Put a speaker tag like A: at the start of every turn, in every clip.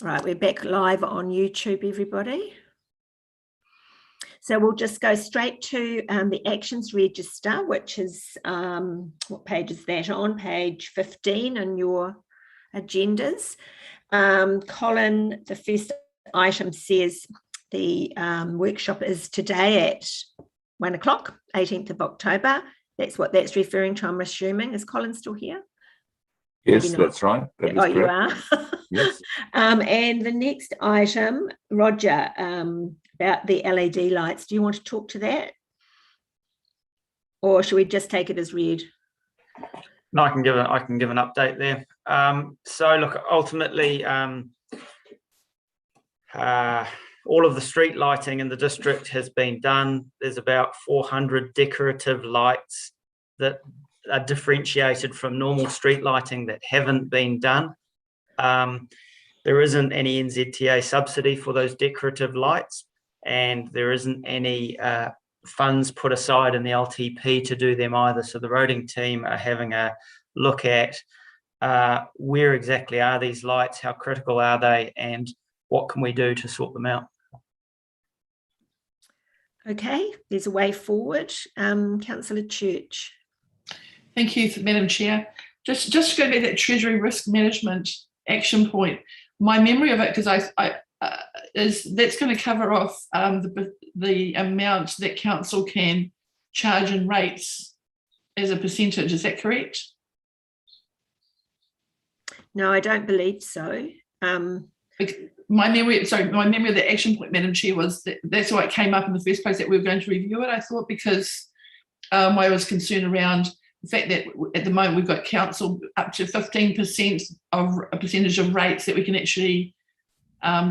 A: Right, we're back live on YouTube, everybody. So we'll just go straight to the actions register, which is, what page is that on? Page 15 in your agendas. Colin, the first item says the workshop is today at 1 o'clock, 18th of October. That's what that's referring to, I'm assuming. Is Colin still here?
B: Yes, that's right. That is correct.
A: You are?
B: Yes.
A: And the next item, Roger, about the LED lights. Do you want to talk to that? Or should we just take it as read?
C: No, I can give an update there. So look, ultimately, all of the street lighting in the district has been done. There's about 400 decorative lights that are differentiated from normal street lighting that haven't been done. There isn't any NZTA subsidy for those decorative lights, and there isn't any funds put aside in the LTP to do them either. So the roading team are having a look at where exactly are these lights, how critical are they, and what can we do to sort them out.
A: Okay, there's a way forward. Councillor Church.
D: Thank you, Madam Chair. Just going back to that Treasury risk management action point, my memory of it, because is that's going to cover off the amount that council can charge in rates as a percentage. Is that correct?
A: No, I don't believe so.
D: My memory of the action point, Madam Chair, was that's why it came up in the first place, that we were going to review it. I thought, because I was concerned around the fact that at the moment we've got council up to 15% of a percentage of rates that we can actually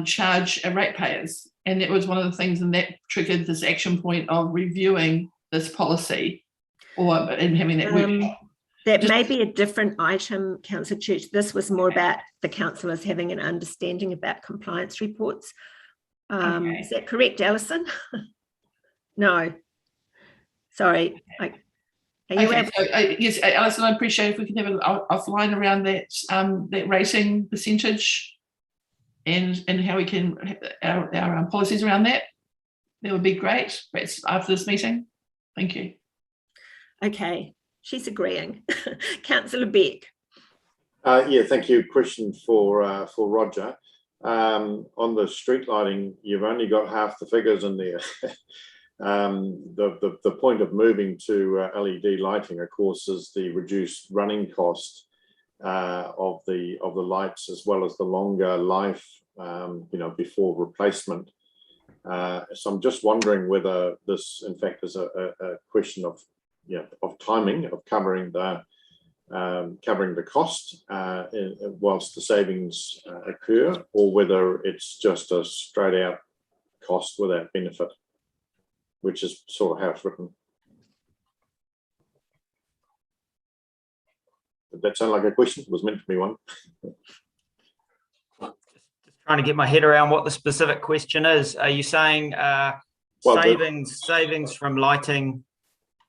D: charge our ratepayers, and that was one of the things, and that triggered this action point of reviewing this policy and having that workshop.
A: That may be a different item, Councillor Church. This was more about the councillors having an understanding about compliance reports. Okay. Is that correct, Alison? No. Sorry.
D: Yes, Alison, I appreciate if we can have an offline around that that rating percentage and how we can have our policies around that. That would be great. Perhaps after this meeting. Thank you.
A: Okay. She's agreeing. Councillor Beck.
E: Yeah, thank you. Question for Roger. On the street lighting, you've only got half the figures in there. The point of moving to LED lighting, of course, is the reduced running cost of the lights, as well as the longer life, before replacement. So I'm just wondering whether this, in fact, is a question of timing, of covering the cost whilst the savings occur, or whether it's just a straight out cost without benefit, which is sort of how it's written. Did that sound like a question? It was meant to be one.
C: Just trying to get my head around what the specific question is. Are you saying savings from lighting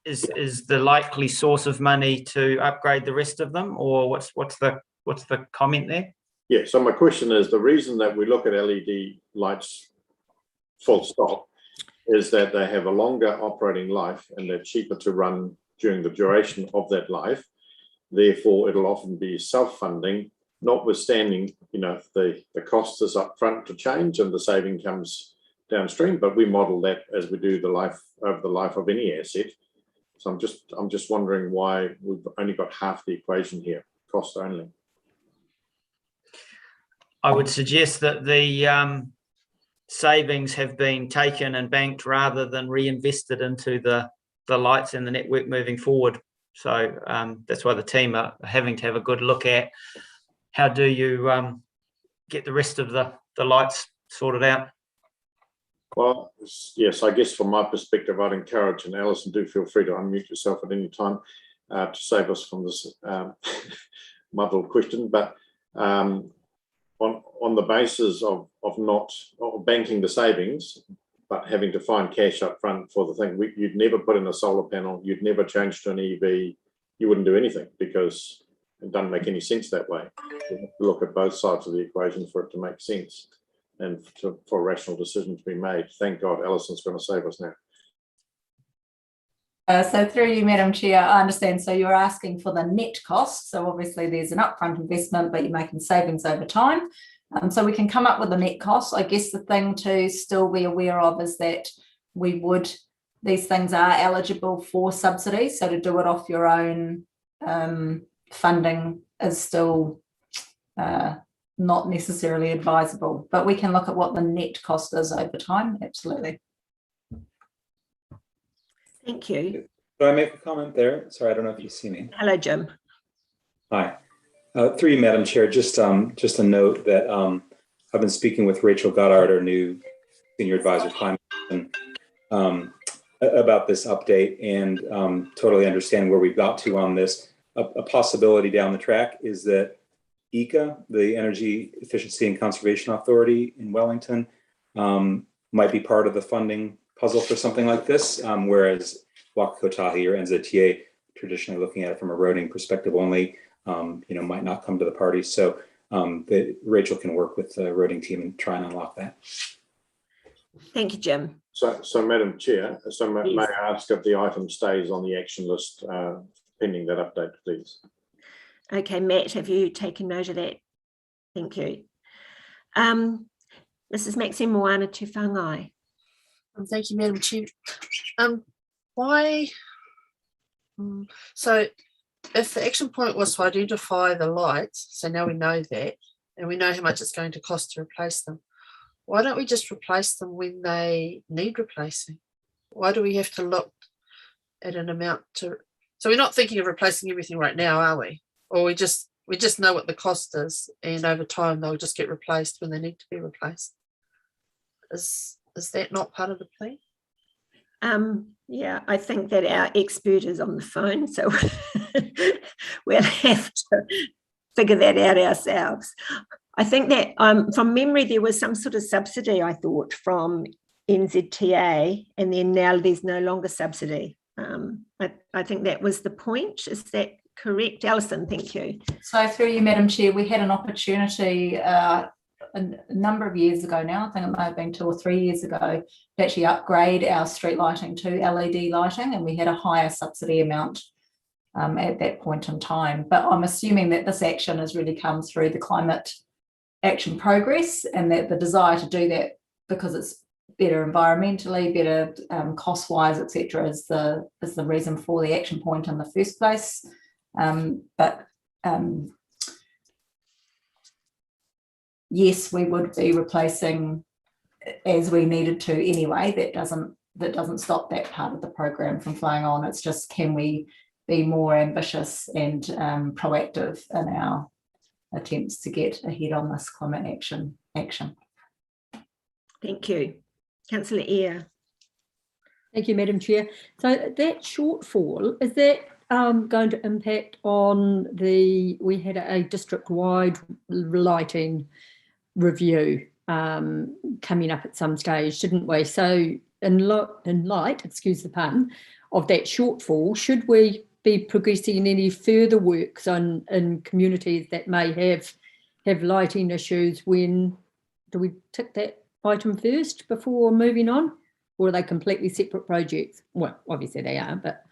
C: is the likely source of money to upgrade the rest of them, or what's the comment there?
E: Yeah, so my question is, the reason that we look at LED lights full stop is that they have a longer operating life and they're cheaper to run during the duration of that life. Therefore, it'll often be self-funding, notwithstanding, the cost is up front to change and the saving comes downstream, but we model that as we do the life of any asset. So I'm just wondering why we've only got half the equation here, cost only.
C: I would suggest that the savings have been taken and banked rather than reinvested into the lights and the network moving forward. So that's why the team are having to have a good look at how do you get the rest of the lights sorted out.
E: Well, yes, I guess from my perspective, I'd encourage, and Alison, do feel free to unmute yourself at any time to save us from this muddled question. But on the basis of not banking the savings, but having to find cash up front for the thing, you'd never put in a solar panel, you'd never change to an EV, you wouldn't do anything, because It doesn't make any sense that way. You have to look at both sides of the equation for it to make sense and for a rational decision to be made. Thank God Alison's going to save us now.
F: So through you, Madam Chair, I understand. So you're asking for the net cost. So obviously there's an upfront investment, but you're making savings over time. So we can come up with a net cost. I guess the thing to still be aware of is that these things are eligible for subsidies. So to do it off your own funding is still not necessarily advisable, but we can look at what the net cost is over time. Absolutely.
A: Thank you.
G: Can I make a comment there? Sorry, I don't know if you see me.
A: Hello, Jim.
G: Hi. Through you, Madam Chair, just a note that I've been speaking with Rachel Goddard, our new Senior Advisor Climate Action, about this update, and totally understand where we've got to on this. A possibility down the track is that ECA, the Energy Efficiency and Conservation Authority in Wellington, might be part of the funding puzzle for something like this, whereas Waka Kotahi or NZTA, traditionally looking at it from a roading perspective only, might not come to the party. So Rachel can work with the roading team and try and unlock that.
A: Thank you, Jim.
E: So Madam Chair, may
A: Yes.
E: I ask if the item stays on the action list pending that update, please?
A: Okay, Matt, have you taken note of that? Thank you. Mrs. Maxine Moana Tuwhangai.
H: Thank you, Madam Chair. Why? So if the action point was to identify the lights, so now we know that, and we know how much it's going to cost to replace them, why don't we just replace them when they need replacing? Why do we have to look at an amount to? So we're not thinking of replacing everything right now, are we? Or we just know what the cost is, and over time they'll just get replaced when they need to be replaced. Is that not part of the plan?
A: Yeah, I think that our expert is on the phone, so we'll have to figure that out ourselves. I think that from memory, there was some sort of subsidy, I thought, from NZTA, and then now there's no longer subsidy. I think that was the point. Is that correct? Alison, thank you.
F: So through you, Madam Chair, we had an opportunity a number of years ago now, I think it may have been 2 or 3 years ago, to actually upgrade our street lighting to LED lighting, and we had a higher subsidy amount at that point in time. But I'm assuming that this action has really come through the climate action progress, and that the desire to do that because it's better environmentally, better cost-wise, etc., is the reason for the action point in the first place. Yes, we would be replacing as we needed to anyway. That doesn't stop that part of the program from flowing on. It's just, can we be more ambitious and proactive in our attempts to get ahead on this climate action?
A: Thank you. Councillor Eyre.
I: Thank you, Madam Chair. So that shortfall, is that going to impact on we had a district-wide lighting review coming up at some stage, didn't we? So in light, excuse the pun, of that shortfall, should we be progressing any further works in communities that may have lighting issues? When do we tick that item first before moving on, or are they completely separate projects? Well, obviously they are, but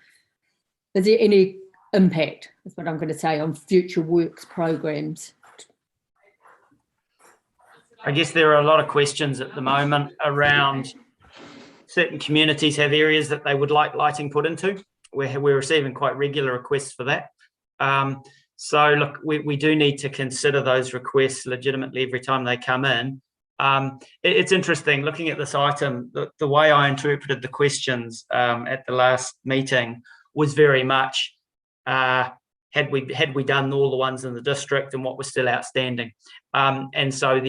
I: is there any impact, is what I'm going to say, on future works programs?
C: I guess there are a lot of questions at the moment around certain communities have areas that they would like lighting put into. We're receiving quite regular requests for that. So look, we do need to consider those requests legitimately every time they come in. It's interesting looking at this item, the way I interpreted the questions at the last meeting was very much had we done all the ones in the district and what was still outstanding. And so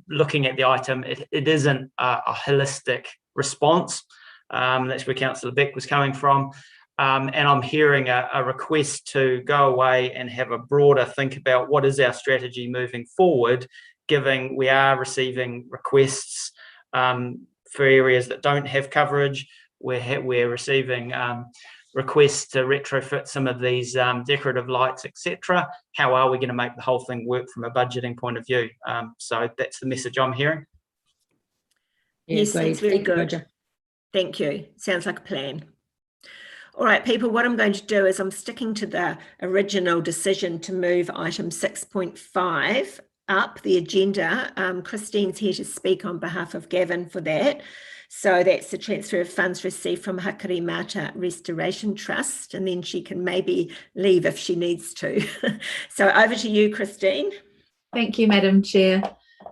C: looking at the item, it isn't a holistic response. That's where Councillor Beck was coming from. And I'm hearing a request to go away and have a broader think about what is our strategy moving forward, given we are receiving requests for areas that don't have coverage. We're receiving requests to retrofit some of these decorative lights, etc. How are we going to make the whole thing work from a budgeting point of view? So that's the message I'm hearing.
A: Yes, that's very
I: Thank you,
A: good.
I: Roger.
A: Thank you. Sounds like a plan. All right, people, what I'm going to do is I'm sticking to the original decision to move item 6.5 up the agenda. Christine's here to speak on behalf of Gavin for that. So that's the transfer of funds received from Hakarimata Restoration Trust, and then she can maybe leave if she needs to. So over to you, Christine.
F: Thank you, Madam Chair.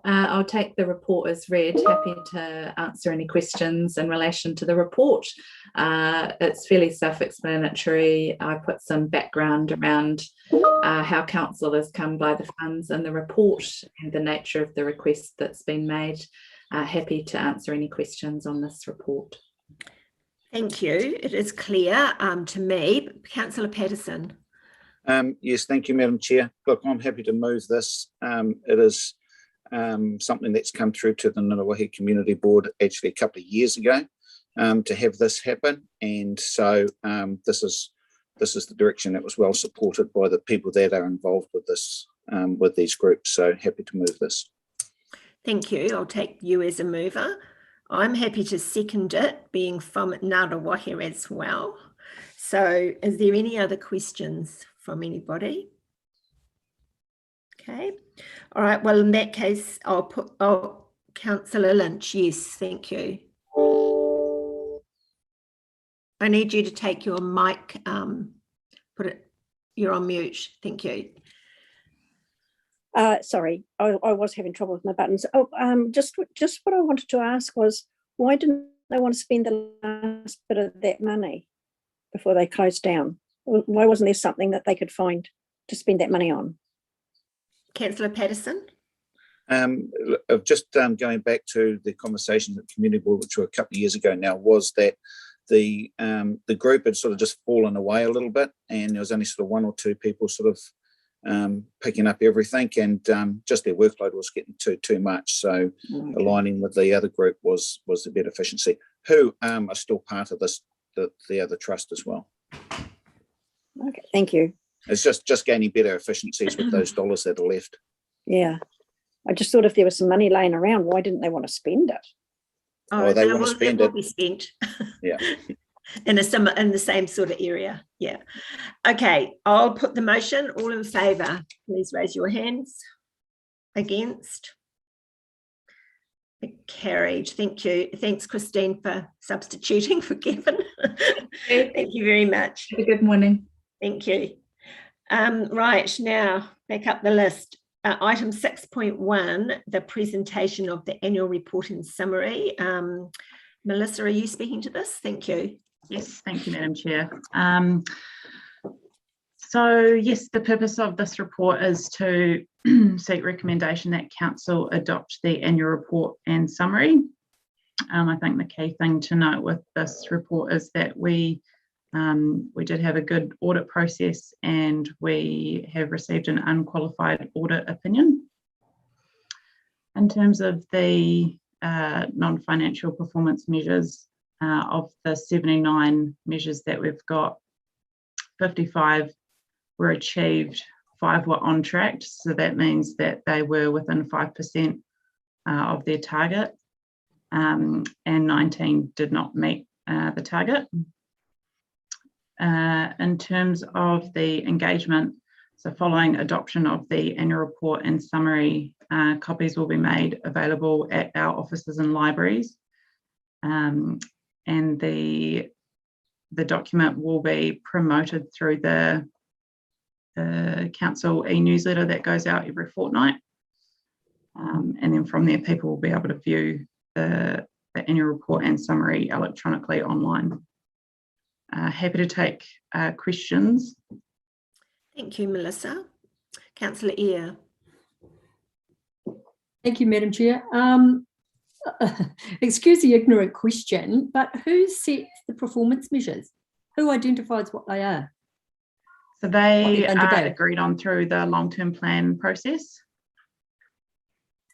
F: I'll take the report as read. Happy to answer any questions in relation to the report. It's fairly self-explanatory. I put some background around how council has come by the funds in the report and the nature of the request that's been made. Happy to answer any questions on this report.
A: Thank you. It is clear to me. Councillor Patterson.
J: Yes, thank you, Madam Chair. Look, I'm happy to move this. It is something that's come through to the Nguruahi Community Board actually a couple of years ago to have this happen, and so this is the direction that was well supported by the people that are involved with this, with these groups. So happy to move this.
A: Thank you. I'll take you as a mover. I'm happy to second it, being from Nguruahi as well. So is there any other questions from anybody? Okay. All right. Well, in that case, I'll put, Councillor Lynch. Yes, thank you. I need you to take your mic, you're on mute. Thank you.
K: Sorry, I was having trouble with my buttons. Just what I wanted to ask was, why didn't they want to spend the last bit of that money before they closed down? Why wasn't there something that they could find to spend that money on? Councillor Patterson?
J: Just going back to the conversations at Community Board, which were a couple of years ago now, was that the group had sort of just fallen away a little bit, and there was only sort of one or two people sort of picking up everything, and just their workload was getting too much. So aligning with the other group was a better efficiency, who are still part of this, the other trust as well.
K: Okay, thank you.
J: It's just gaining better efficiencies with those dollars that are left.
K: Yeah, I just thought if there was some money laying around, why didn't they want to spend it?
J: Oh, they want to spend it.
A: Will be spent.
J: Yeah.
A: in the same sort of area. Yeah. Okay, I'll put the motion. All in favour, please raise your hands. Against? Carried. Thank you. Thanks, Christine, for substituting for Gavin. Thank you very much.
F: Good morning.
A: Thank you. Right, now back up the list. Item 6.1, the presentation of the annual report and summary. Melissa, are you speaking to this? Thank you.
L: Yes, thank you, Madam Chair. So yes, the purpose of this report is to seek recommendation that Council adopt the annual report and summary. I think the key thing to note with this report is that we did have a good audit process, and we have received an unqualified audit opinion. In terms of the non-financial performance measures, of the 79 measures that we've got, 55 were achieved, 5 were on track. So that means that they were within 5% of their target, and 19 did not meet the target. In terms of the engagement, so following adoption of the annual report and summary, copies will be made available at our offices and libraries. And the document will be promoted through the council e-newsletter that goes out every fortnight. And then from there, people will be able to view the annual report and summary electronically online. Happy to take questions.
A: Thank you, Melissa. Councillor Eyre.
I: Thank you, Madam Chair. Excuse the ignorant question, but who sets the performance measures? Who identifies what they are?
L: So they are agreed on through the long-term plan process.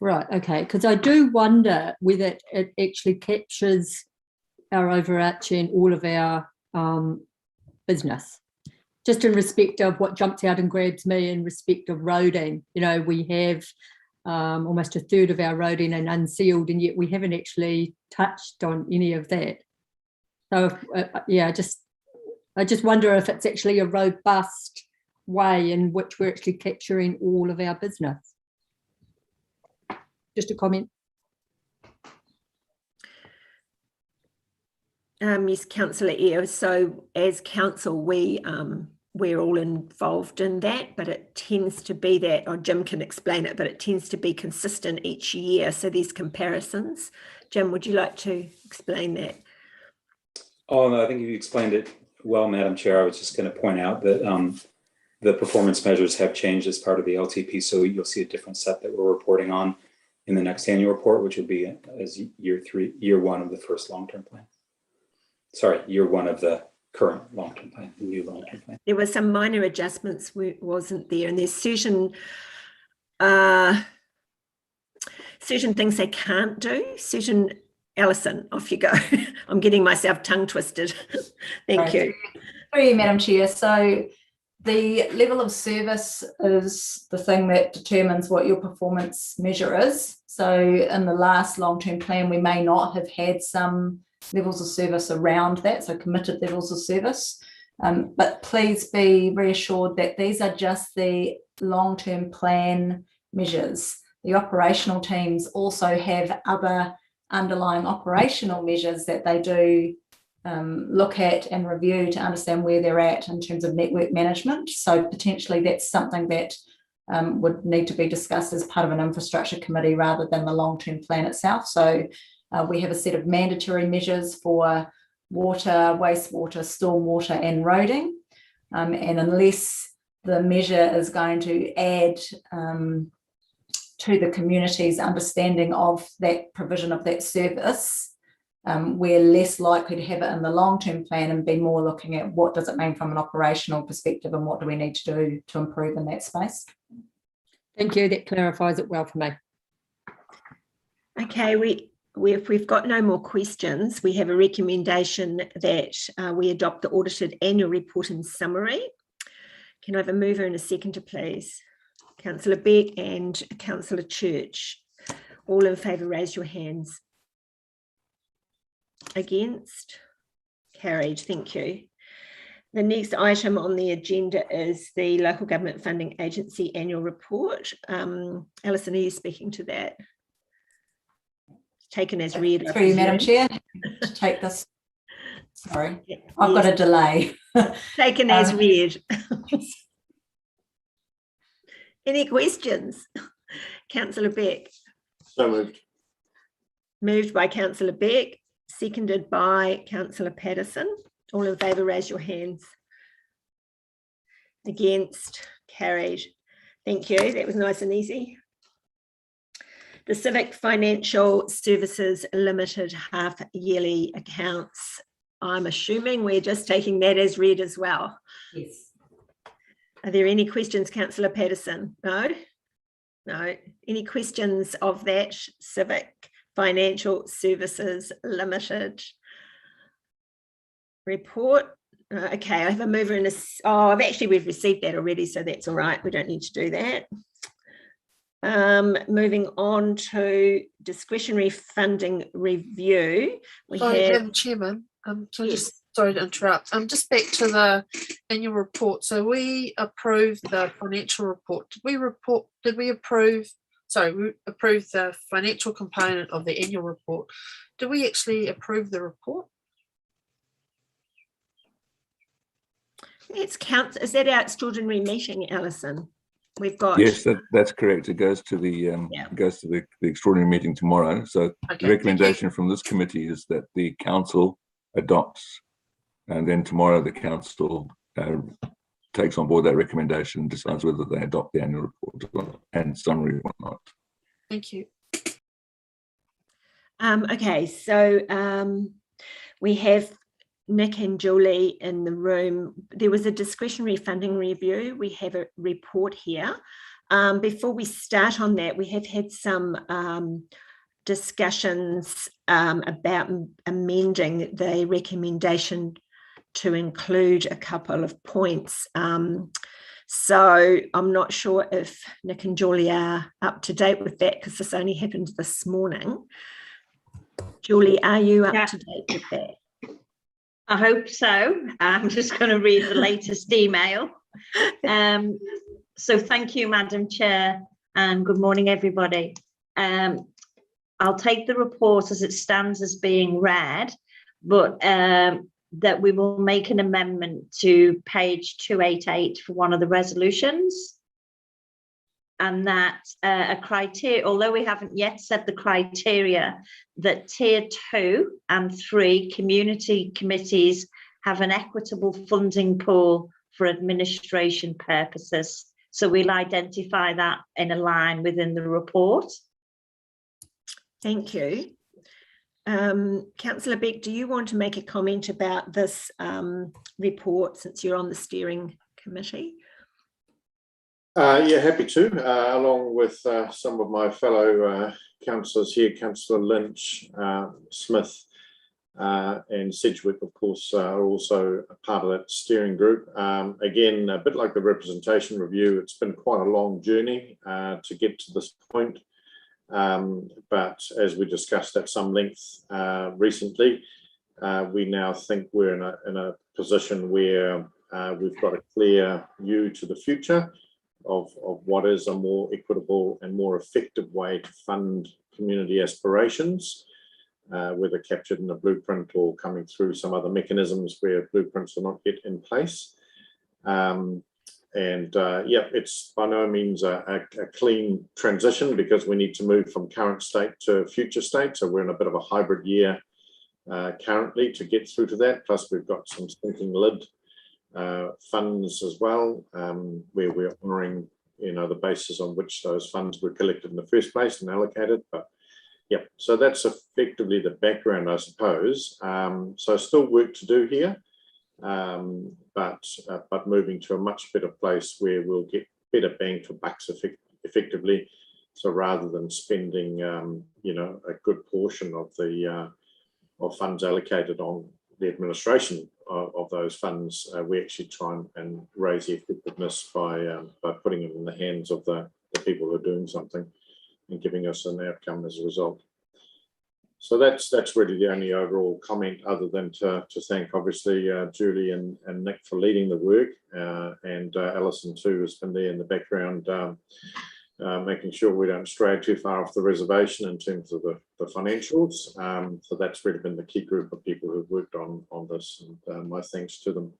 I: Right, okay, because I do wonder whether it actually captures our overarching, all of our business. Just in respect of what jumps out and grabs me in respect of roading. You know, we have almost a third of our roading and unsealed, and yet we haven't actually touched on any of that. So yeah, I just wonder if it's actually a robust way in which we're actually capturing all of our business. Just a comment.
A: Yes, Councillor Eyre. So as council, we're all involved in that, but it tends to be that, or Jim can explain it, but it tends to be consistent each year. So there's comparisons. Jim, would you like to explain that?
G: Oh, no, I think you explained it well, Madam Chair. I was just going to point out that the performance measures have changed as part of the LTP. So you'll see a different set that we're reporting on in the next annual report, which will be as year one of the first long-term plan. Sorry, year one of the current long-term plan, the new long-term plan.
A: There were some minor adjustments, wasn't there? And there's certain things they can't do. Alison, off you go. I'm getting myself tongue twisted. Thank you.
F: Thank you, Madam Chair. So the level of service is the thing that determines what your performance measure is. So in the last long-term plan, we may not have had some levels of service around that, so committed levels of service. But please be reassured that these are just the long-term plan measures. The operational teams also have other underlying operational measures that they do look at and review to understand where they're at in terms of network management. So potentially that's something that would need to be discussed as part of an infrastructure committee rather than the long-term plan itself. So we have a set of mandatory measures for water, wastewater, stormwater and roading. And unless the measure is going to add to the community's understanding of that provision of that service, we're less likely to have it in the long-term plan and be more looking at what does it mean from an operational perspective and what do we need to do to improve in that space.
I: Thank you, that clarifies it well for me.
A: Okay, if we've got no more questions, we have a recommendation that we adopt the audited annual report in summary. Can I have a mover and a seconder, please? Councillor Beck and Councillor Church. All in favour, raise your hands. Against? Carried, thank you. The next item on the agenda is the Local Government Funding Agency annual report. Alison, are you speaking to that? Taken as read.
F: Through you, Madam Chair, to take this. Sorry, I've got a delay.
A: Taken as read. Any questions? Councillor Beck.
E: So moved.
A: Moved by Councillor Beck, seconded by Councillor Patterson. All in favour, raise your hands. Against? Carried. Thank you. That was nice and easy. The Civic Financial Services Limited half-yearly accounts. I'm assuming we're just taking that as read as well.
F: Yes.
A: Are there any questions, Councillor Patterson? No? No. Any questions of that Civic Financial Services Limited report? Okay, I have a mover and a... we've received that already, so that's all right. We don't need to do that. Moving on to discretionary funding review.
H: Madam Chairman, sorry to interrupt. Just back to the annual report. So we approved the financial report. We approve the financial component of the annual report. Did we actually approve the report?
A: Is that our extraordinary meeting, Alison? We've got...
B: Yes, that's correct. It goes to the the extraordinary meeting tomorrow. So the recommendation from this committee is that the council adopts, and then tomorrow the council takes on board that recommendation and decides whether they adopt the annual report and summary or not.
H: Thank you.
A: Okay, so we have Nick and Julie in the room. There was a discretionary funding review. We have a report here. Before we start on that, we have had some discussions about amending the recommendation to include a couple of points. So I'm not sure if Nick and Julie are up to date with that, because this only happened this morning. Julie, are you up to date with that?
M: I hope so. I'm just going to read the latest email. So thank you, Madam Chair, and good morning, everybody. I'll take the report as it stands as being read, but that we will make an amendment to page 288 for one of the resolutions. And that a criteria, although we haven't yet set the criteria, that tier 2 and 3 community committees have an equitable funding pool for administration purposes. So we'll identify that in a line within the report.
A: Thank you. Councillor Beck, do you want to make a comment about this report, since you're on the steering committee?
E: Yeah, happy to, along with some of my fellow councillors here, Councillor Lynch, Smith and Sedgwick, of course, are also a part of that steering group. Again, a bit like the representation review, it's been quite a long journey to get to this point. But as we discussed at some length recently, we now think we're in a position where we've got a clear view to the future of what is a more equitable and more effective way to fund community aspirations, whether captured in a blueprint or coming through some other mechanisms where blueprints are not yet in place. Yeah, it's by no means a clean transition, because we need to move from current state to future state. So we're in a bit of a hybrid year currently to get through to that. Plus we've got some sinking lid funds as well, where we're honouring, the basis on which those funds were collected in the first place and allocated. But yeah, so that's effectively the background, I suppose. So still work to do here. But moving to a much better place where we'll get better bang for bucks effectively. So rather than spending, a good portion of the of funds allocated on the administration of those funds, we actually try and raise the effectiveness by putting it in the hands of the people who are doing something and giving us an outcome as a result. So that's really the only overall comment, other than to thank obviously Julie and Nick for leading the work, and Alison too has been there in the background, making sure we don't stray too far off the reservation in terms of the financials. So that's really been the key group of people who've worked on this, and my thanks to them.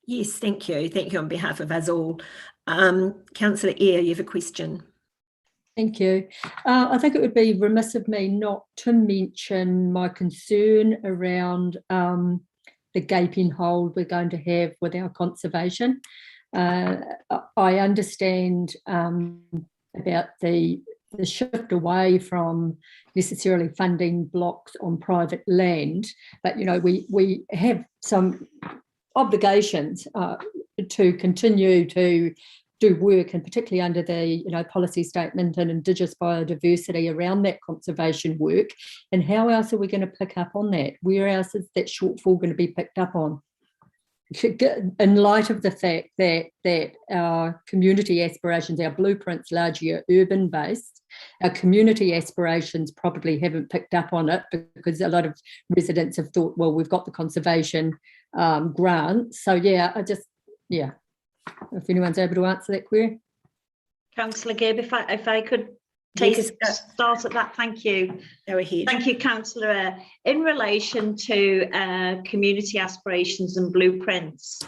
A: Yes, thank you. Thank you on behalf of us all. Councillor Eyre, you have a question.
I: Thank you. I think it would be remiss of me not to mention my concern around the gaping hole we're going to have with our conservation. I understand about the shift away from necessarily funding blocks on private land, but we have some obligations to continue to do work, and particularly under the policy statement and Indigenous biodiversity around that conservation work. And how else are we going to pick up on that? Where else is that shortfall going to be picked up on? In light of the fact that our community aspirations, our blueprints largely are urban based, our community aspirations probably haven't picked up on it, because a lot of residents have thought, well, we've got the conservation grant. So yeah, if anyone's able to answer that query.
M: Councillor Gibb, if I could take a start at that, thank you.
A: Go ahead.
M: Thank you, Councillor. In relation to community aspirations and blueprints,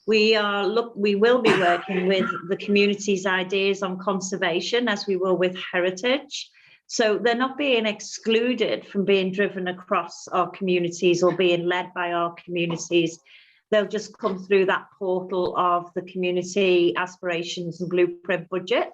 M: we will be working with the community's ideas on conservation, as we will with heritage. So they're not being excluded from being driven across our communities or being led by our communities. They'll just come through that portal of the community aspirations and blueprint budget,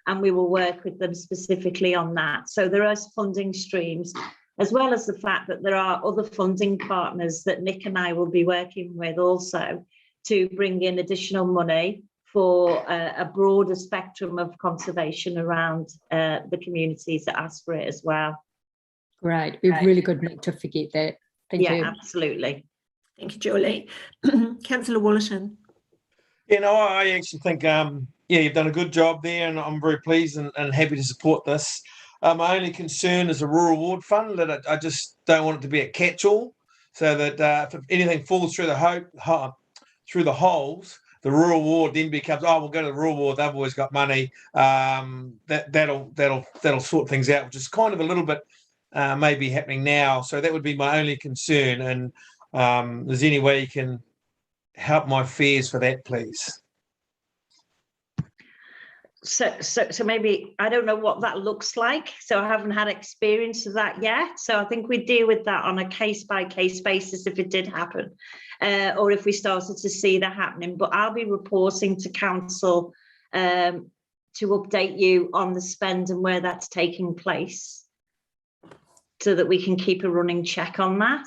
M: and we will work with them specifically on that. So there are funding streams, as well as the fact that there are other funding partners that Nick and I will be working with also to bring in additional money for a broader spectrum of conservation around the communities that ask for it as well.
I: Great. It's really good not to forget that. Thank you.
M: Yeah, absolutely.
A: Thank you, Julie. Councillor Wollerton.
N: Yeah, no, I actually think, yeah, you've done a good job there, and I'm very pleased and happy to support this. My only concern is the Rural Award Fund, that I just don't want it to be a catch-all, so that if anything falls through the holes, the Rural Award then becomes, oh, we'll go to the Rural Award, they've always got money. That'll sort things out, which is kind of a little bit maybe happening now. So that would be my only concern. And is there any way you can help my fears for that, please?
M: So maybe, I don't know what that looks like, so I haven't had experience of that yet. So I think we deal with that on a case-by-case basis if it did happen, or if we started to see that happening. But I'll be reporting to council to update you on the spend and where that's taking place, so that we can keep a running check on that.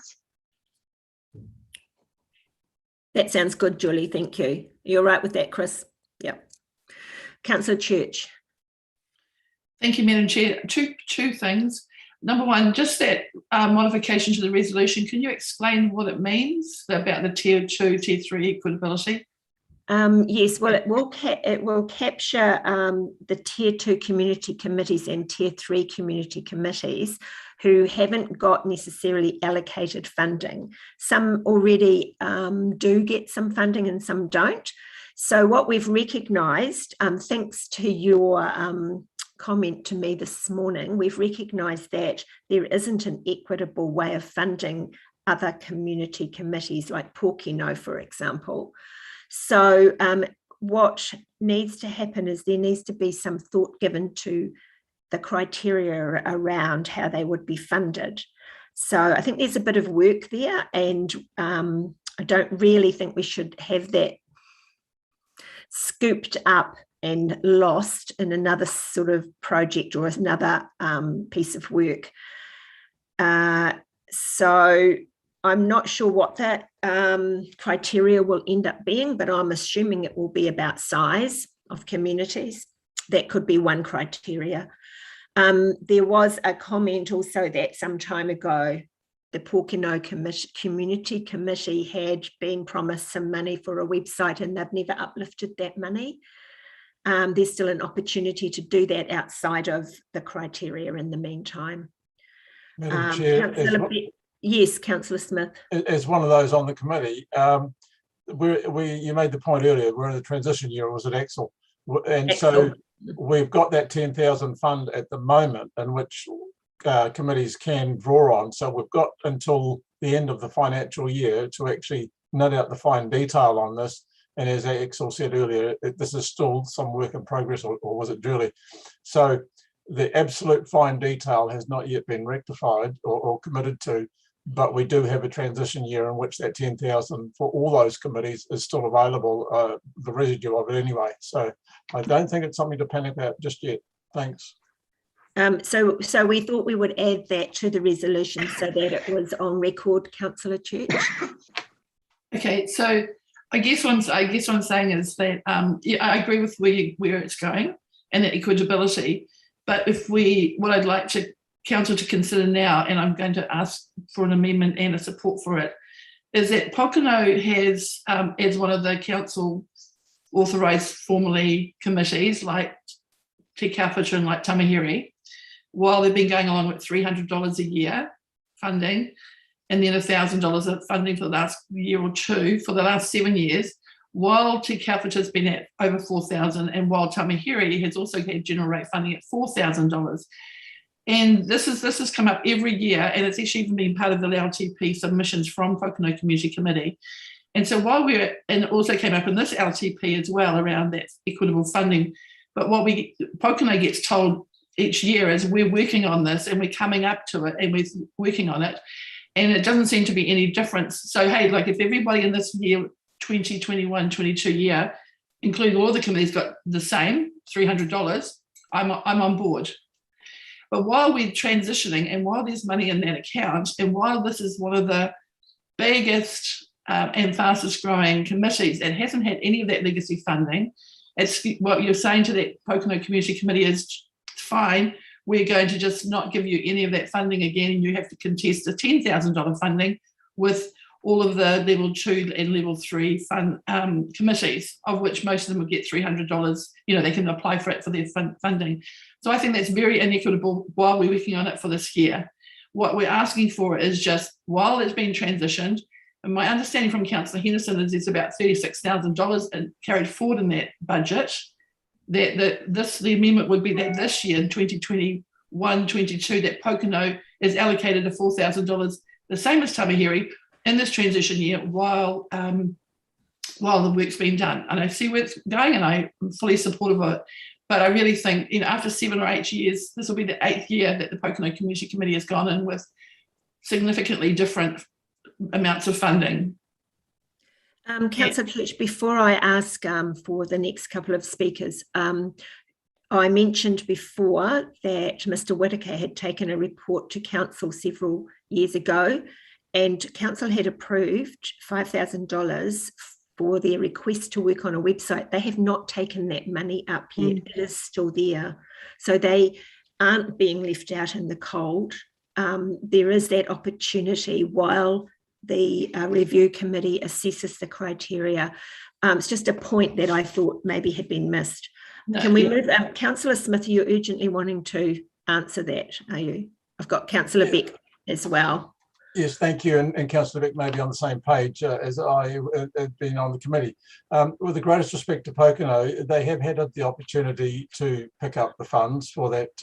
A: That sounds good, Julie. Thank you. You're right with that, Chris? Yep. Councillor Church.
D: Thank you, Madam Chair. Two things. Number one, just that modification to the resolution. Can you explain what it means about the Tier 2, Tier 3 equitability?
A: Yes, well, it will capture the Tier 2 community committees and Tier 3 community committees who haven't got necessarily allocated funding. Some already do get some funding and some don't. So what we've recognised, thanks to your comment to me this morning, we've recognised that there isn't an equitable way of funding other community committees like Pōkeno, for example. So what needs to happen is there needs to be some thought given to the criteria around how they would be funded. So I think there's a bit of work there, and I don't really think we should have that scooped up and lost in another sort of project or another piece of work. So I'm not sure what that criteria will end up being, but I'm assuming it will be about size of communities. That could be one criteria. There was a comment also that some time ago, the Pōkeno Community Committee had been promised some money for a website, and they've never uplifted that money. There's still an opportunity to do that outside of the criteria in the meantime.
O: Madam Chair,
A: yes, Councillor Smith.
O: As one of those on the committee, you made the point earlier, we're in the transition year, was it Axel? And so we've got that 10,000 fund at the moment in which committees can draw on. So we've got until the end of the financial year to actually nut out the fine detail on this. And as Axel said earlier, this is still some work in progress, or was it Julie? So the absolute fine detail has not yet been rectified or committed to, but we do have a transition year in which that 10,000 for all those committees is still available, the residue of it anyway. So I don't think it's something to panic about just yet. Thanks.
A: So we thought we would add that to the resolution so that it was on record, Councillor Church.
D: Okay, so I guess what I'm saying is that yeah, I agree with where it's going and the equitability. But what I'd like to council to consider now, and I'm going to ask for an amendment and a support for it, is that Pōkeno has, as one of the council authorised formally committees like Te Kauwhata and like Tamahiri, while they've been going along with $300 a year funding, and then $1,000 of funding for the last year or two, for the last 7 years, while Te Kauwhata has been at over $4,000, and while Tamahiri has also had general rate funding at $4,000. And this has come up every year, and it's actually even been part of the LTP submissions from Pōkeno Community Committee. And so and it also came up in this LTP as well around that equitable funding. But what Pōkeno gets told each year is we're working on this and we're coming up to it and we're working on it. And it doesn't seem to be any difference. So, hey, like if everybody in this year, 2021-22 year, including all the committees, got the same $300, I'm on board. But while we're transitioning and while there's money in that account, and while this is one of the biggest and fastest growing committees that hasn't had any of that legacy funding, it's what you're saying to that Pōkeno Community Committee is fine. We're going to just not give you any of that funding again, and you have to contest the $10,000 funding with all of the level 2 and level 3 fund committees, of which most of them would get $300. They can apply for it for their funding. So I think that's very inequitable while we're working on it for this year. What we're asking for is just, while it's been transitioned, and my understanding from Councillor Henderson is there's about $36,000 carried forward in that budget, that the amendment would be that this year in 2021-22, that Pokeno is allocated $4,000, the same as Tamahiri, in this transition year while the work's been done. And I see where it's going, and I'm fully supportive of it. But I really think, after 7 or 8 years, this will be the 8th year that the Pokeno Community Committee has gone in with significantly different amounts of funding.
A: Councillor Church, before I ask for the next couple of speakers, I mentioned before that Mr. Whitaker had taken a report to Council several years ago, and Council had approved $5,000 for their request to work on a website. They have not taken that money up yet. It is still there. So they aren't being left out in the cold. There is that opportunity while the review committee assesses the criteria. It's just a point that I thought maybe had been missed.
D: No,
A: Can we move? Councillor Smith, you're urgently wanting to answer that, are you? I've got Councillor Beck as well.
O: Yes, thank you. And Councillor Beck may be on the same page as I have been on the committee. With the greatest respect to Pokeno, they have had the opportunity to pick up the funds for that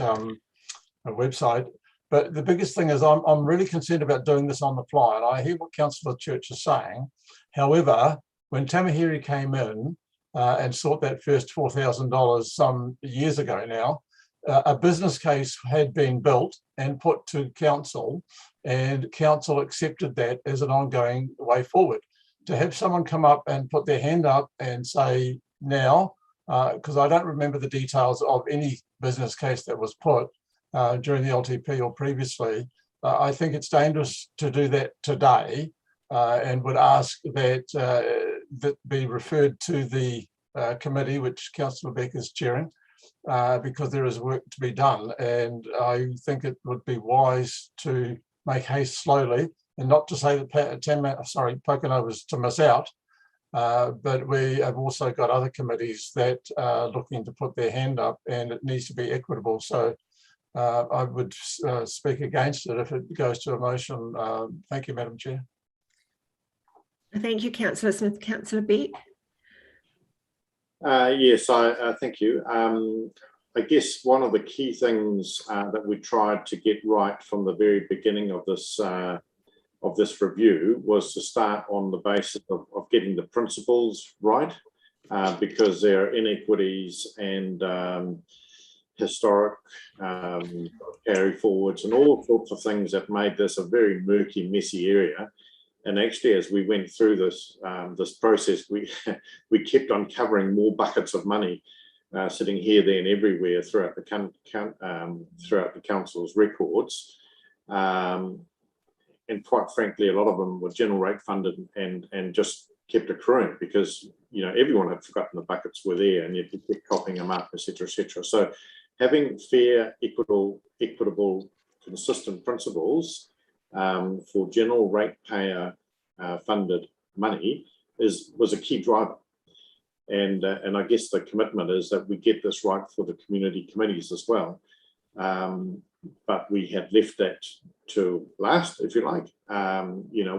O: website. But the biggest thing is I'm really concerned about doing this on the fly. And I hear what Councillor Church is saying. However, when Tamahiri came in and sought that first $4,000 some years ago now, a business case had been built and put to Council, and Council accepted that as an ongoing way forward. To have someone come up and put their hand up and say now, because I don't remember the details of any business case that was put during the LTP or previously, I think it's dangerous to do that today, and would ask that that be referred to the committee, which Councillor Beck is chairing, because there is work to be done, and I think it would be wise to make haste slowly, and not to say that Pokeno was to miss out, but we have also got other committees that are looking to put their hand up, and it needs to be equitable. So I would speak against it if it goes to a motion. Thank you, Madam Chair.
A: Thank you, Councillor Smith. Councillor Beck.
E: Yes, I thank you. I guess one of the key things that we tried to get right from the very beginning of this review was to start on the basis of getting the principles right, because there are inequities and historic carry forwards and all sorts of things that made this a very murky, messy area. And actually, as we went through this process, we kept uncovering more buckets of money sitting here, there, and everywhere throughout the council's records, and quite frankly, a lot of them were general rate funded and just kept accruing because everyone had forgotten the buckets were there, and you kept copying them up, etc., etc. So, having fair, equitable, consistent principles for general ratepayer funded money was a key driver. And I guess the commitment is that we get this right for the community committees as well. But we had left that to last, if you like.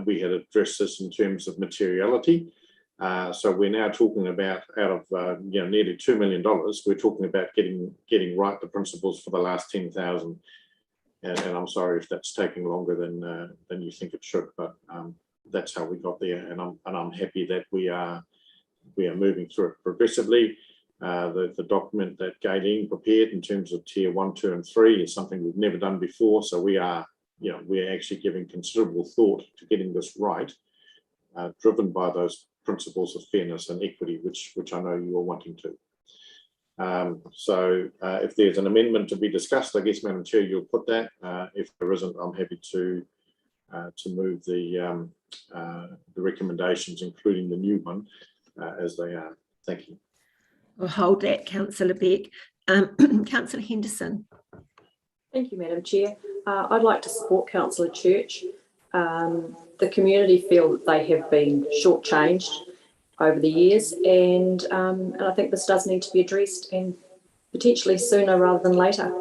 E: We had addressed this in terms of materiality. So we're now talking about, out of nearly $2 million, we're talking about getting right the principles for the last 10,000. And I'm sorry if that's taking longer than you think it should, but that's how we got there. And I'm happy that we are moving through it progressively. The document that Gayleen prepared in terms of tier 1, 2, and 3 is something we've never done before. So we're actually giving considerable thought to getting this right, driven by those principles of fairness and equity, which I know you are wanting to. So if there's an amendment to be discussed, I guess, Madam Chair, you'll put that. If there isn't, I'm happy to move the recommendations, including the new one, as they are. Thank you.
A: We'll hold that, Councillor Beck. Councillor Henderson.
P: Thank you, Madam Chair. I'd like to support Councillor Church. the community feel that they have been shortchanged over the years, and I think this does need to be addressed, and potentially sooner rather than later.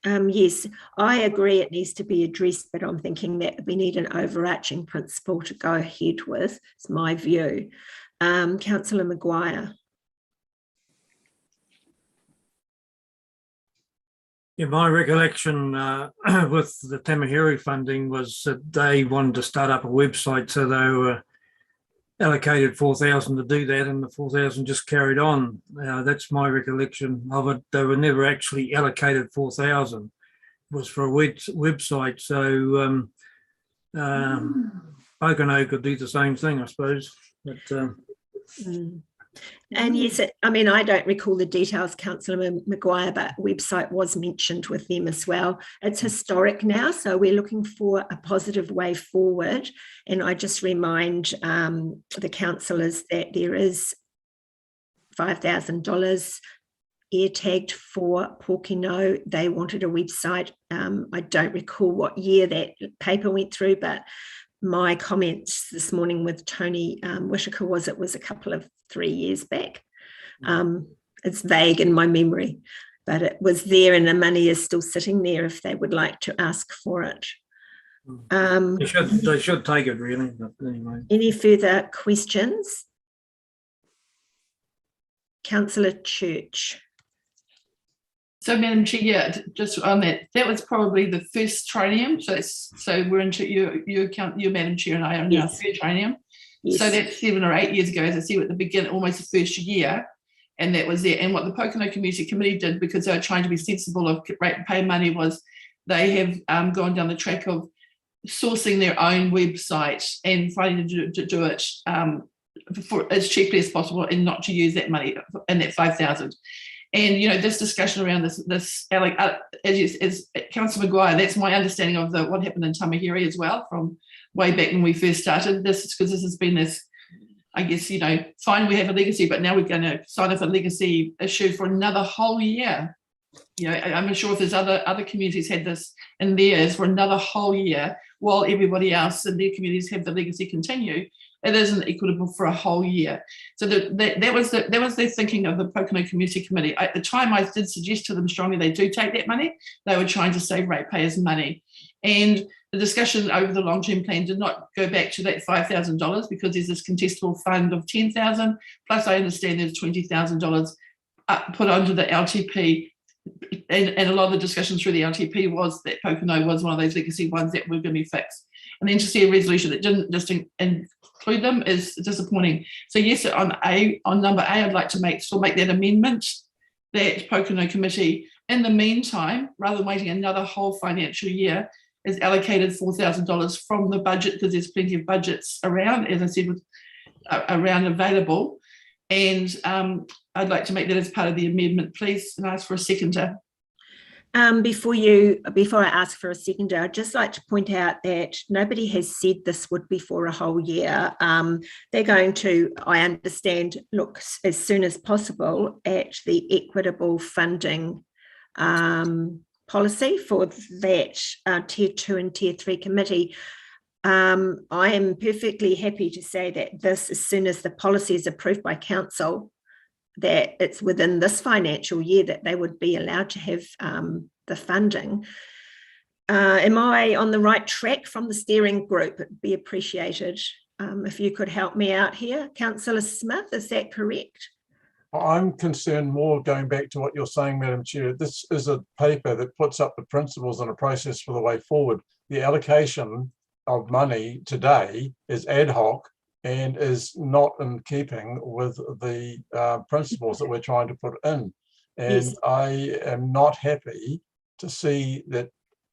A: Yes, I agree it needs to be addressed, but I'm thinking that we need an overarching principle to go ahead with. It's my view. Councillor Maguire.
Q: Yeah, my recollection with the Tamahiri funding was that they wanted to start up a website, so they were allocated 4,000 to do that, and the 4,000 just carried on. That's my recollection of it. They were never actually allocated 4,000. It was for a website. So Pocono could do the same thing, I suppose. But
A: and yes, I mean, I don't recall the details, Councillor Maguire, but a website was mentioned with them as well. It's historic now, so we're looking for a positive way forward. And I just remind the councillors that there is $5,000 air tagged for Pōkeno. They wanted a website. I don't recall what year that paper went through, but my comments this morning with Tony Whitaker was it was a couple of 3 years back. It's vague in my memory, but it was there, and the money is still sitting there if they would like to ask for it.
Q: they should take it, really. But anyway.
A: Any further questions? Councillor Church.
D: So, Madam Chair, yeah, just on that was probably the first trinium. So we're into you, Madam Chair, and I are now third trinium. Yes. So that's 7 or 8 years ago, as I said, at the beginning, almost the first year, and that was there. And what the Pocono Community Committee did, because they were trying to be sensible of rate and pay money, was they have gone down the track of sourcing their own website and finding to do it for as cheaply as possible, and not to use that money and that 5,000. And this discussion around this as Councillor Maguire, that's my understanding of what happened in Tamahiri as well, from way back when we first started this, because this has been this, I guess, fine, we have a legacy, but now we're going to sign off a legacy issue for another whole year. I'm not sure if there's other communities had this in theirs for another whole year, while everybody else in their communities have the legacy continue. It isn't equitable for a whole year. So that was their thinking of the Pocono Community Committee. At the time, I did suggest to them strongly they do take that money. They were trying to save ratepayers money. And the discussion over the long-term plan did not go back to that $5,000, because there's this contestable fund of $10,000, plus I understand there's $20,000 put onto the LTP. And a lot of the discussions through the LTP was that Pocono was one of those legacy ones that were going to be fixed. And then to see a resolution that didn't just include them is disappointing. So yes, on number A, I'd like to still make that amendment that Pocono Committee, in the meantime, rather than waiting another whole financial year, is allocated $4,000 from the budget, because there's plenty of budgets around, as I said, around available. And I'd like to make that as part of the amendment, please, and ask for a seconder.
A: Before I ask for a seconder, I'd just like to point out that nobody has said this would be for a whole year. They're going to, I understand, look as soon as possible at the equitable funding policy for that Tier 2 and Tier 3 committee. I am perfectly happy to say that this, as soon as the policy is approved by council, that it's within this financial year that they would be allowed to have the funding. Am I on the right track from the steering group? It'd be appreciated if you could help me out here. Councillor Smith, is that correct?
O: I'm concerned more, going back to what you're saying, Madam Chair. This is a paper that puts up the principles and a process for the way forward. The allocation of money today is ad hoc and is not in keeping with the principles that we're trying to put in. And yes, I am not happy to see that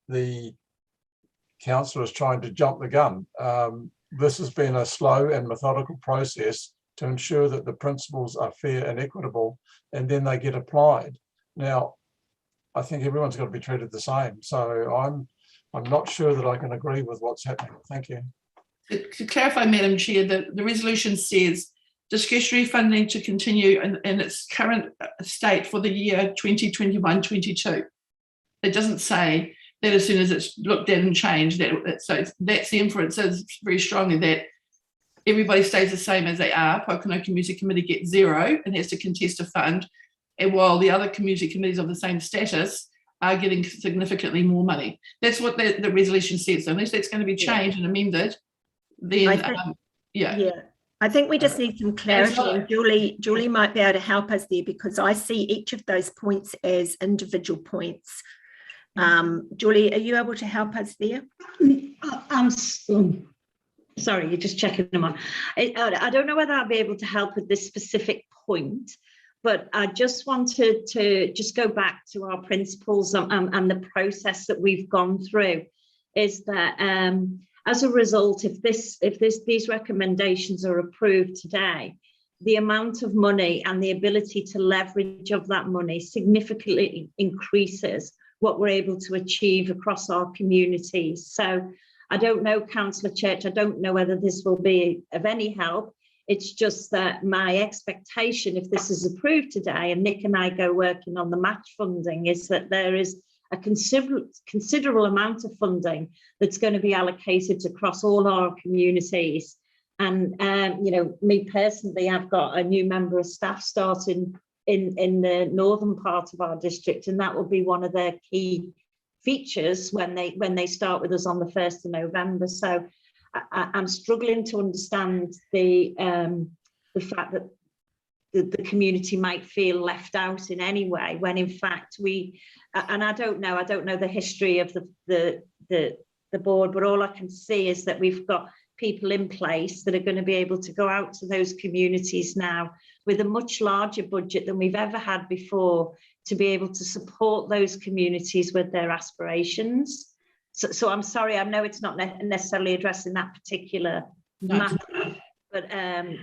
O: the council is trying to jump the gun. This has been a slow and methodical process to ensure that the principles are fair and equitable, and then they get applied. Now, I think everyone's got to be treated the same. So I'm not sure that I can agree with what's happening. Thank you.
D: To clarify, Madam Chair, the resolution says discretionary funding to continue in its current state for the year 2021-22. It doesn't say that as soon as it's looked at and changed, that's the inference is very strongly that everybody stays the same as they are. Pocono Community Committee gets 0 and has to contest a fund, and while the other community committees of the same status are getting significantly more money. That's what the resolution says. So unless that's going to be changed and amended, then
A: I think we just need some clarity, and Julie might be able to help us there, because I see each of those points as individual points. Julie, are you able to help us there?
M: I'm sorry, you're just checking them on. I don't know whether I'll be able to help with this specific point, but I just wanted to just go back to our principles and the process that we've gone through. Is that as a result, if these recommendations are approved today, the amount of money and the ability to leverage of that money significantly increases what we're able to achieve across our communities. So I don't know, Councillor Church, I don't know whether this will be of any help. It's just that my expectation, if this is approved today and Nick and I go working on the match funding, is that there is a considerable amount of funding that's going to be allocated across all our communities. And, you know, me personally, I've got a new member of staff starting in the northern part of our district, and that will be one of their key features when they start with us on the 1st of November. So I'm struggling to understand the fact that the community might feel left out in any way, when in fact and I don't know the history of the board, but all I can see is that we've got people in place that are going to be able to go out to those communities now with a much larger budget than we've ever had before, to be able to support those communities with their aspirations. So I'm sorry, I know it's not necessarily addressing that particular matter, but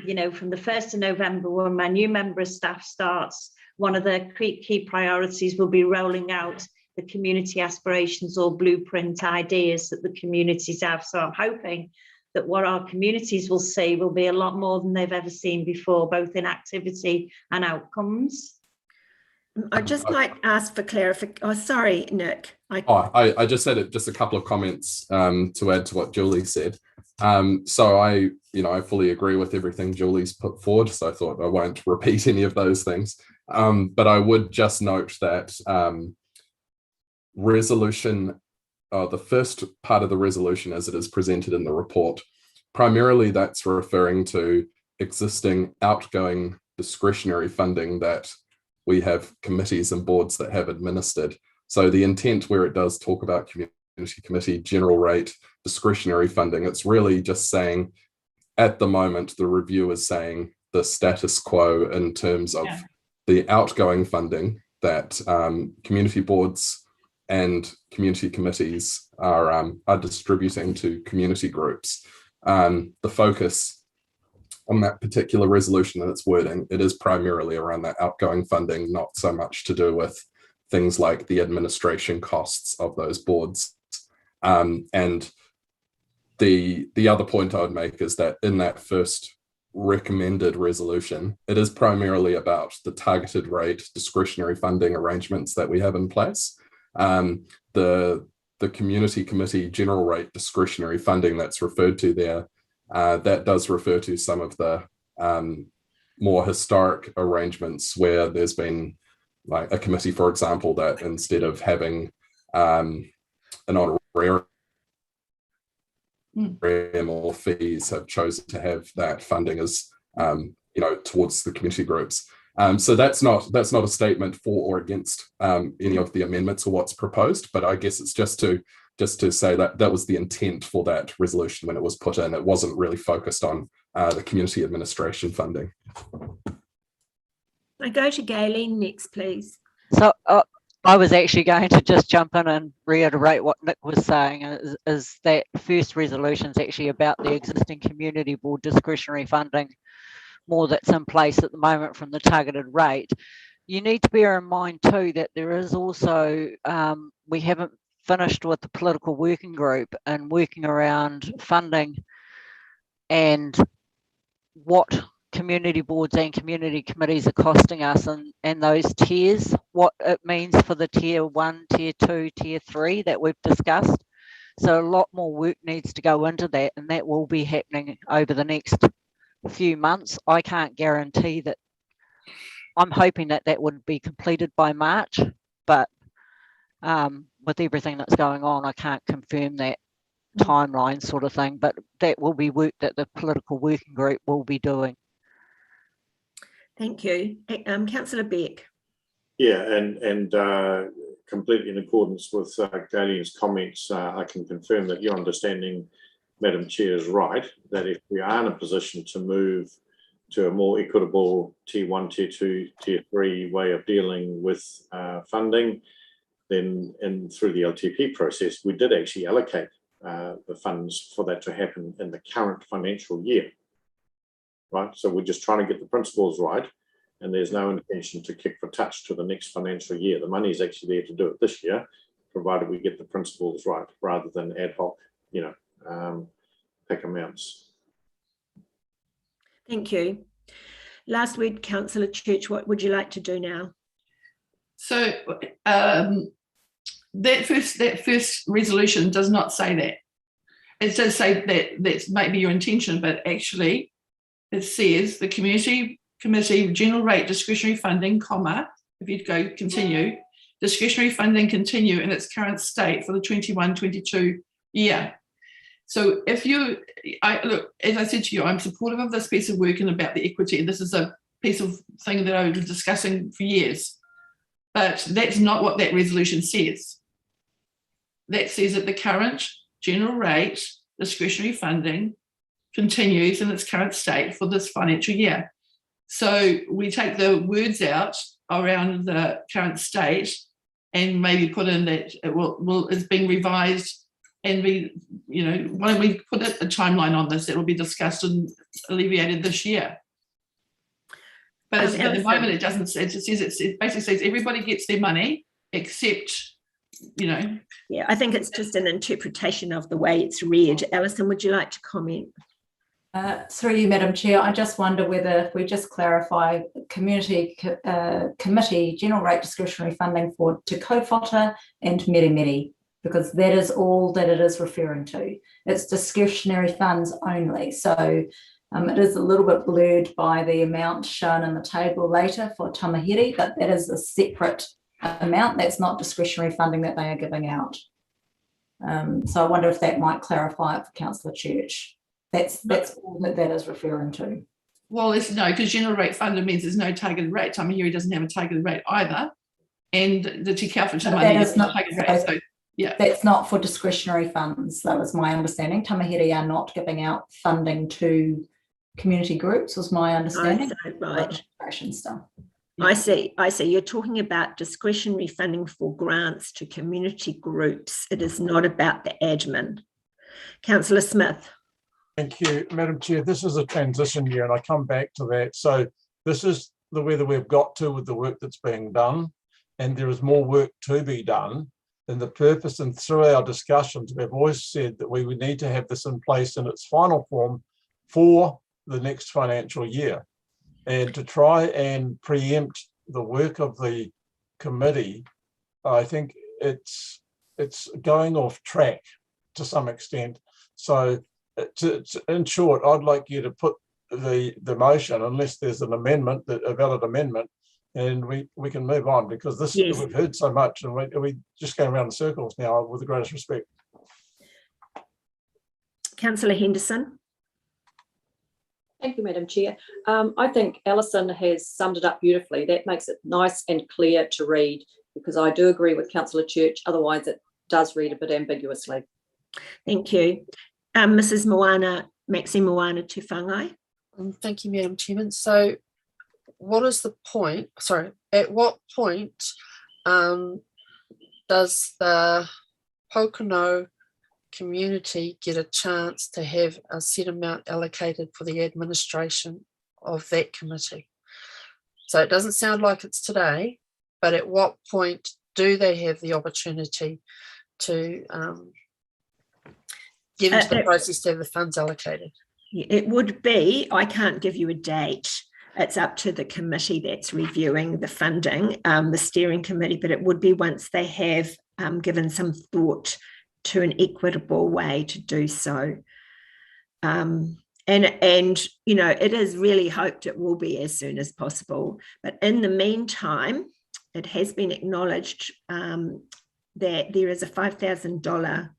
M: you know, from the 1st of November, when my new member of staff starts, one of the key priorities will be rolling out the community aspirations or blueprint ideas that the communities have. So I'm hoping that what our communities will see will be a lot more than they've ever seen before, both in activity and outcomes.
A: I just might ask for clarification. Oh, sorry, Nick.
R: I just said just a couple of comments to add to what Julie said. So I fully agree with everything Julie's put forward, so I thought I won't repeat any of those things. But I would just note that resolution, the first part of the resolution as it is presented in the report, primarily that's referring to existing outgoing discretionary funding that we have committees and boards that have administered. So the intent where it does talk about community committee general rate discretionary funding, it's really just saying at the moment the review is saying the status quo in terms of the outgoing funding that community boards and community committees are distributing to community groups. The focus on that particular resolution and its wording, it is primarily around that outgoing funding, not so much to do with things like the administration costs of those boards. And the other point I would make is that in that first recommended resolution, it is primarily about the targeted rate discretionary funding arrangements that we have in place. The community committee general rate discretionary funding that's referred to there, that does refer to some of the more historic arrangements where there's been like a committee, for example, that instead of having an honorarium or fees have chosen to have that funding as towards the community groups. So that's not a statement for or against any of the amendments or what's proposed, but I guess it's just to say that that was the intent for that resolution when it was put in. It wasn't really focused on the community administration funding.
A: I go to Gayleen next, please.
S: So I was actually going to just jump in and reiterate what Nick was saying, is that first resolution is actually about the existing community board discretionary funding, more that's in place at the moment from the targeted rate. You need to bear in mind too that there is also, we haven't finished with the political working group and working around funding and what community boards and community committees are costing us, and those tiers, what it means for the tier 1, tier 2, tier 3 that we've discussed. So a lot more work needs to go into that, and that will be happening over the next few months. I can't guarantee that. I'm hoping that that would be completed by March, but with everything that's going on, I can't confirm that timeline sort of thing, but that will be work that the political working group will be doing.
A: Thank you. Councillor Beck.
E: Yeah, and completely in accordance with Galian's comments, I can confirm that your understanding, Madam Chair, is right, that if we are in a position to move to a more equitable tier 1, tier 2, tier 3 way of dealing with funding, then through the LTP process, we did actually allocate the funds for that to happen in the current financial year, right? So we're just trying to get the principles right, and there's no intention to kick for touch to the next financial year. The money is actually there to do it this year, provided we get the principles right, rather than ad hoc, pick amounts.
A: Thank you. Last word, Councillor Church, what would you like to do now?
D: So that first resolution does not say that. It does say that that's maybe your intention, but actually it says the community committee general rate discretionary funding, comma, if you go continue, discretionary funding continue in its current state for the 21-22 year. So if you, look, as I said to you, I'm supportive of this piece of work and about the equity. And this is a piece of thing that I've been discussing for years, but that's not what that resolution says. That says that the current general rate discretionary funding continues in its current state for this financial year. So we take the words out around the current state and maybe put in that it is being revised, and why don't we put a timeline on this that will be discussed and alleviated this year. But at the moment it doesn't say, it basically says everybody gets their money except,
A: Yeah, I think it's just an interpretation of the way it's read. Alison, would you like to comment?
F: Through you, Madam Chair, I just wonder whether if we just clarify community committee general rate discretionary funding for Te Kaupata and Meremere, because that is all that it is referring to. It's discretionary funds only. So it is a little bit blurred by the amount shown in the table later for Tamahiri, but that is a separate amount. That's not discretionary funding that they are giving out. So I wonder if that might clarify it for Councillor Church. That's all that is referring to.
D: Well, it's no, because general rate funding means there's no targeted rate. Tamahiri doesn't have a targeted rate either, and the Te Kaupata money is not targeted rate. So yeah, that's not for discretionary funds. That was my understanding. Tamahiri are not giving out funding to community groups, was my understanding.
A: Right.
F: Stuff.
A: I see. You're talking about discretionary funding for grants to community groups. It is not about the admin. Councillor Smith.
O: Thank you, Madam Chair. This is a transition year, and I come back to that. So this is whether we've got to with the work that's being done, and there is more work to be done. And the purpose, and through our discussions, we've always said that we would need to have this in place in its final form for the next financial year. And to try and preempt the work of the committee, I think it's going off track to some extent. So in short, I'd like you to put the motion, unless there's an amendment, a valid amendment, and we can move on, because this we've heard so much and we just going around in circles now, with the greatest respect.
A: Councillor Henderson.
P: Thank you, Madam Chair. I think Alison has summed it up beautifully. That makes it nice and clear to read, because I do agree with Councillor Church. Otherwise, it does read a bit ambiguously.
A: Thank you. Mrs. Moana, Maxine Moana Tufangai.
H: Thank you, Madam Chairman. So what is the point? Sorry, at what point does the Pocono community get a chance to have a set amount allocated for the administration of that committee? So it doesn't sound like it's today, but at what point do they have the opportunity to get into the process to have the funds allocated?
A: It would be, I can't give you a date. It's up to the committee that's reviewing the funding, the steering committee, but it would be once they have given some thought to an equitable way to do so. And you know, it is really hoped it will be as soon as possible. But in the meantime, it has been acknowledged that there is a $5,000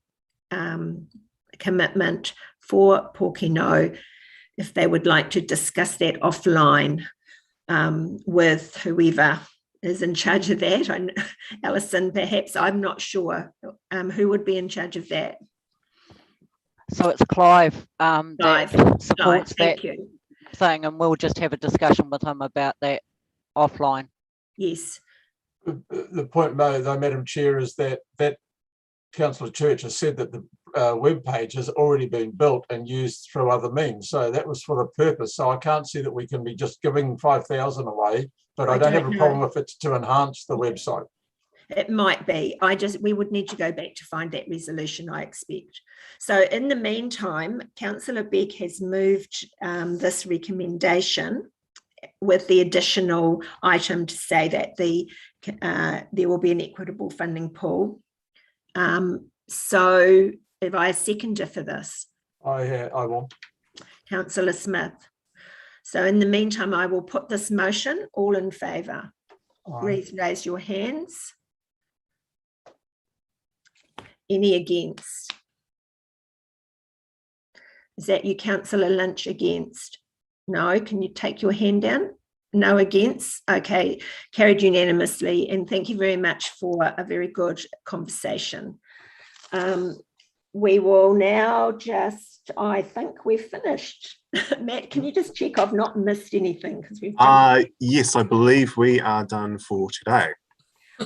A: commitment for Pōkeno if they would like to discuss that offline with whoever is in charge of that. Alison, perhaps, I'm not sure who would be in charge of that.
S: So it's Clive that supports that
A: thing,
S: and we'll just have a discussion with him about that offline.
A: Yes.
O: The point made, though, Madam Chair, is that Councillor Church has said that the web page has already been built and used through other means. So that was for the purpose. So I can't see that we can be just giving 5,000 away, but I don't have a problem if it's to enhance the website.
A: It might be. We would need to go back to find that resolution, I expect. So in the meantime, Councillor Beck has moved this recommendation with the additional item to say that there will be an equitable funding pool. So if I seconder for this?
O: I will.
A: Councillor Smith. So in the meantime, I will put this motion. All in favour? Please raise your hands. Any against? Is that you, Councillor Lynch, against? No, can you take your hand down? No against? Okay, carried unanimously, and thank you very much for a very good conversation. We will now just, I think we've finished. Matt, can you just check I've not missed anything? Because we've
T: yes, I believe we are done for today.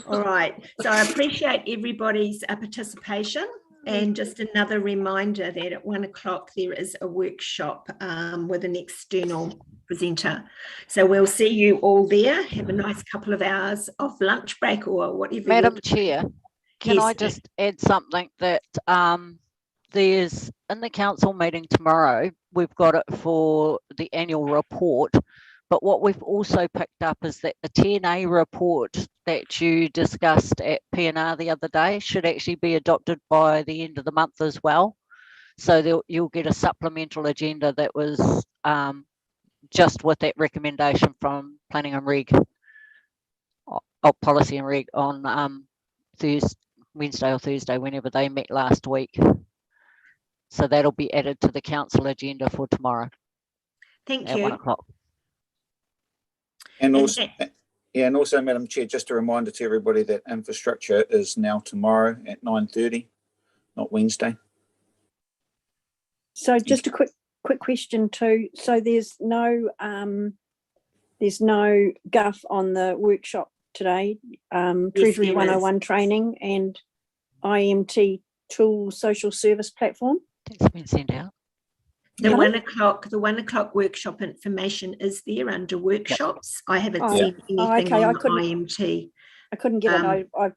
A: All right, so I appreciate everybody's participation, and just another reminder that at 1 o'clock there is a workshop with an external presenter. So we'll see you all there. Have a nice couple of hours of lunch break or whatever.
S: Madam Chair, can I just add something that there's in the council meeting tomorrow, we've got it for the annual report. But what we've also picked up is that the 10A report that you discussed at PNR the other day should actually be adopted by the end of the month as well. So you'll get a supplemental agenda that was just with that recommendation from Planning and Reg, Policy and Reg on Wednesday or Thursday, whenever they met last week. So that'll be added to the council agenda for tomorrow.
A: Thank
S: you. At 1 o'clock.
J: And also, Madam Chair, just a reminder to everybody that infrastructure is now tomorrow at 9:30, not Wednesday.
K: So just a quick question too. So there's no guff on the workshop today, Treasury 101 training and IMT tool social service platform.
S: It's been sent out.
A: The 1 o'clock workshop information is there under workshops. I haven't seen anything on IMT.
K: I couldn't get it. I've been